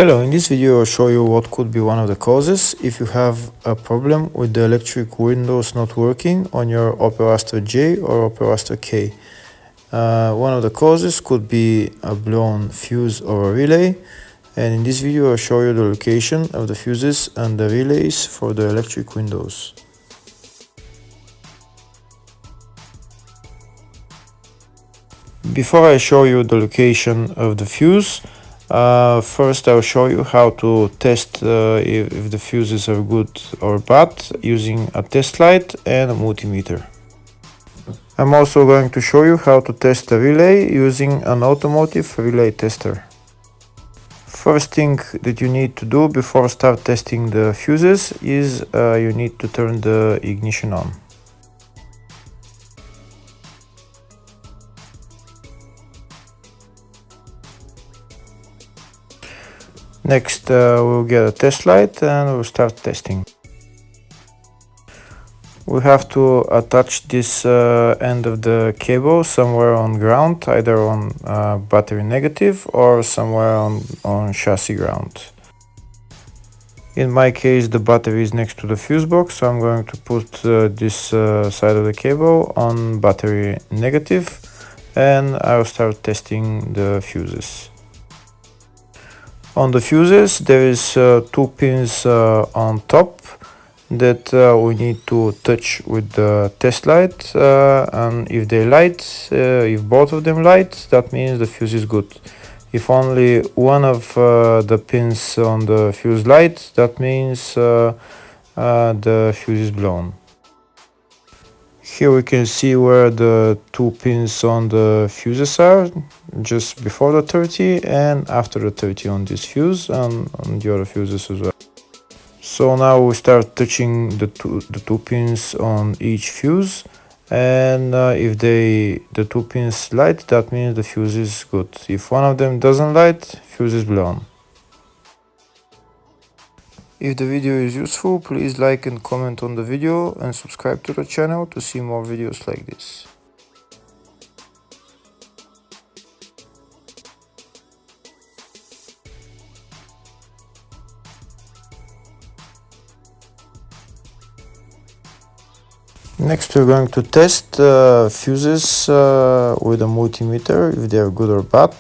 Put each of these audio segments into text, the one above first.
Hello, in this video I'll show you what could be one of the causes if you have a problem with the electric windows not working on your Opel Astra J or Opel Astra K. One of the causes could be a blown fuse or a relay, and in this video I'll show you the location of the fuses and the relays for the electric windows. Before I show you the location of the fuse, first I'll show you how to test if the fuses are good or bad using a test light and a multimeter. I'm also going to show you how to test a relay using an automotive relay tester. First thing that you need to do before start testing the fuses is you need to turn the ignition on. Next, we'll get a test light and we'll start testing. We have to attach this end of the cable somewhere on ground, either on battery negative or somewhere on chassis ground. In my case, the battery is next to the fuse box, so I'm going to put this side of the cable on battery negative, and I'll start testing the fuses. On the fuses, there is two pins on top that we need to touch with the test light, and if they light, if both of them light, that means the fuse is good. If only one of the pins on the fuse light, that means the fuse is blown. Here we can see where the two pins on the fuses are, just before the 30 and after the 30 on this fuse and on the other fuses as well. So now we start touching the two pins on each fuse, and if the two pins light, that means the fuse is good. If one of them doesn't light, fuse is blown. If the video is useful, please like and comment on the video and subscribe to the channel to see more videos like this. Next, we're going to test fuses with a multimeter, if they are good or bad.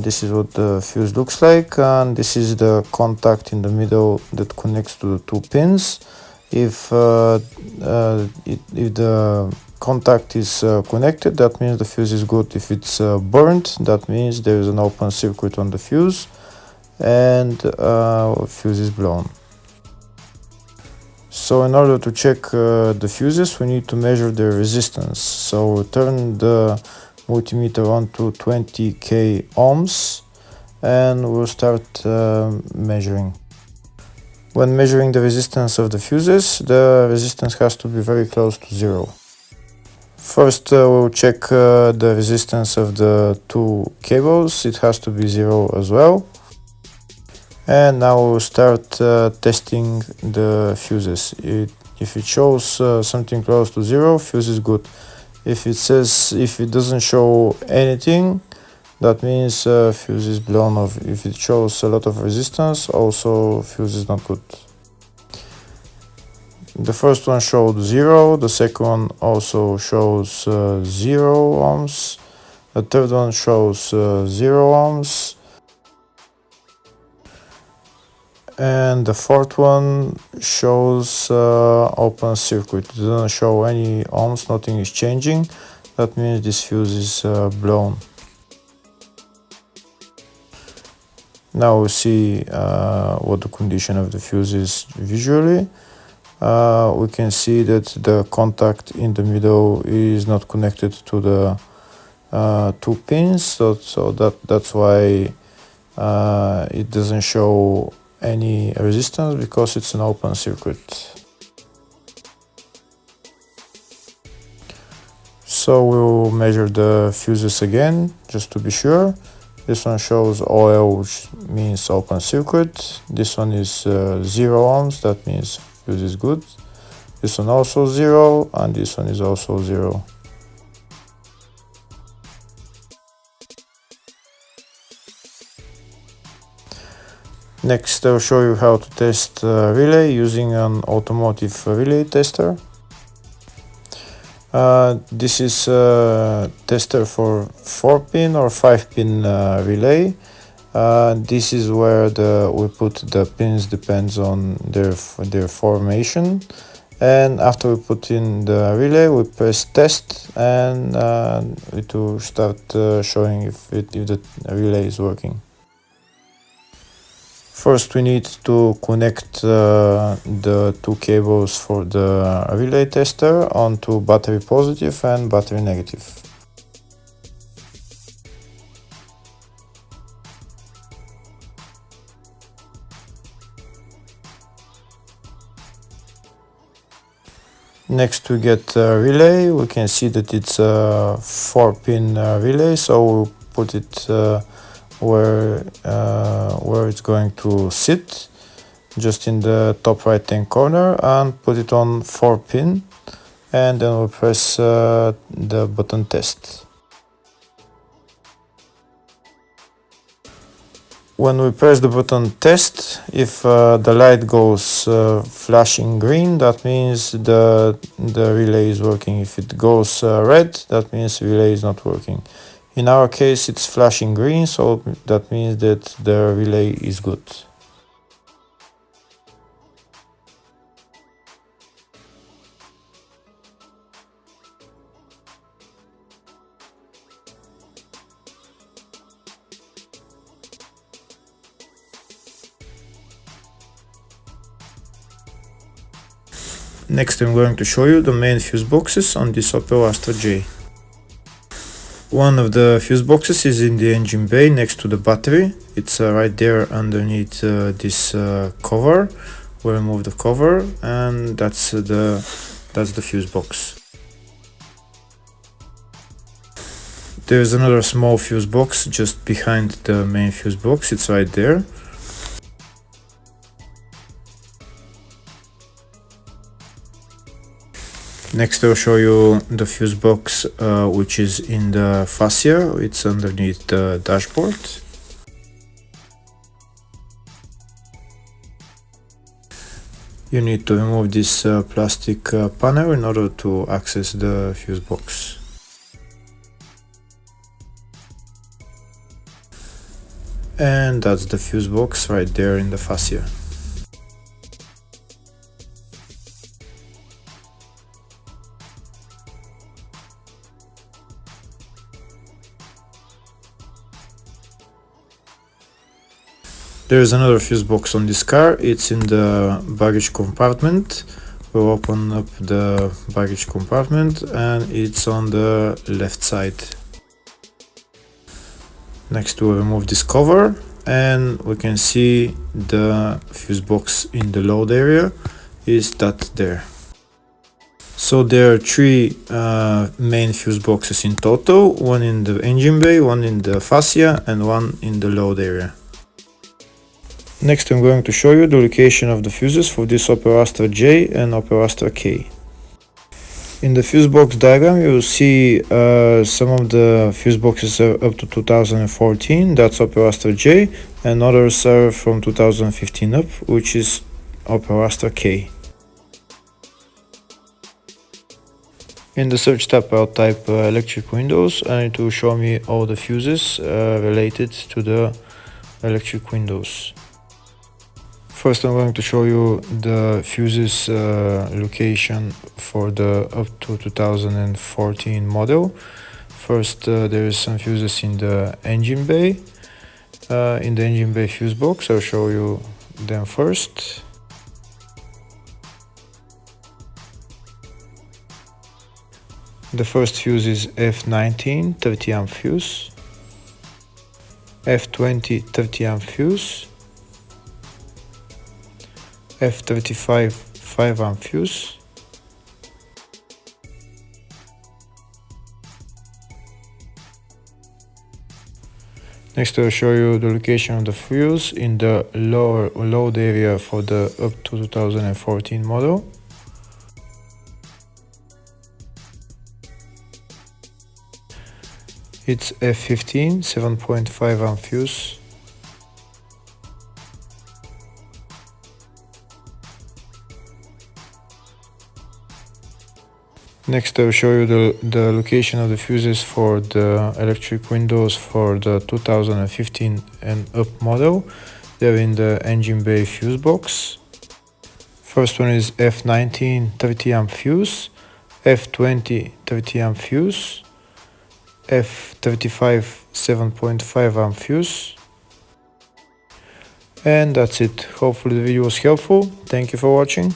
This is what the fuse looks like, and this is the contact in the middle that connects to the two pins. If the contact is connected, that means the fuse is good. If it's burnt, that means there is an open circuit on the fuse and fuse is blown. So in order to check the fuses, we need to measure their resistance. So we'll turn the multimeter on to 20k ohms and we'll start measuring. When measuring the resistance of the fuses, the resistance has to be very close to zero. First we'll check the resistance of the two cables. It has to be zero as well. And now we'll start testing the fuses. If it shows something close to zero, fuse is good. If it doesn't show anything, that means fuse is blown off. If it shows a lot of resistance, also fuse is not good. The first one showed 0, the second one also shows 0 ohms, the third one shows 0 ohms, and the fourth one shows open circuit. It doesn't show any ohms, nothing is changing. That means this fuse is blown. Now we see what the condition of the fuse is visually. We can see that the contact in the middle is not connected to the two pins, so that's why it doesn't show any resistance, because it's an open circuit. So we'll measure the fuses again, just to be sure. This one shows OL, which means open circuit. This one is 0 ohms, that means fuse is good. This one also 0, and this one is also 0. Next, I'll show you how to test relay using an automotive relay tester. This is a tester for 4-pin or 5-pin relay. This is where we put the pins, depends on their formation. And after we put in the relay, we press test, and it will start showing if the relay is working. First, we need to connect the two cables for the relay tester onto battery positive and battery negative. Next, we get a relay. We can see that it's a 4-pin relay, so we'll put it where it's going to sit, just in the top right hand corner, and put it on 4-pin, and then we'll press the button test. When we press the button test, if the light goes flashing green, that means the relay is working. If it goes red, that means the relay is not working. In our case, it's flashing green, so that means that the relay is good. Next, I'm going to show you the main fuse boxes on this Opel Astra J. One of the fuse boxes is in the engine bay next to the battery. It's right there underneath this cover. We'll remove the cover, and that's the fuse box. There's another small fuse box just behind the main fuse box. It's right there. Next, I'll show you the fuse box which is in the fascia. It's underneath the dashboard. You need to remove this plastic panel in order to access the fuse box. And that's the fuse box right there in the fascia. There's another fuse box on this car. It's in the baggage compartment. We'll open up the baggage compartment, and it's on the left side. Next, we'll remove this cover, and we can see the fuse box in the load area is that there. So there are three main fuse boxes in total, one in the engine bay, one in the fascia, and one in the load area. Next, I'm going to show you the location of the fuses for this Opel Astra J and Opel Astra K. In the fuse box diagram, you will see some of the fuse boxes are up to 2014, that's Opel Astra J, and others are from 2015 up, which is Opel Astra K. In the search tab, I'll type electric windows, and it will show me all the fuses related to the electric windows. First, I'm going to show you the fuses location for the up to 2014 model. First, there is some fuses in the engine bay. In the engine bay fuse box, I'll show you them first. The first fuse is F19 30 amp fuse, F20 30 amp fuse, F35 5 amp fuse, next I'll show you the location of the fuse in the lower load area for the up to 2014 model. It's F15 7.5 amp fuse, Next, I will show you the location of the fuses for the electric windows for the 2015 and up model. They're in the engine bay fuse box. First one is F19 30 amp fuse, F20 30 amp fuse, F35 7.5 amp fuse. And that's it. Hopefully the video was helpful. Thank you for watching.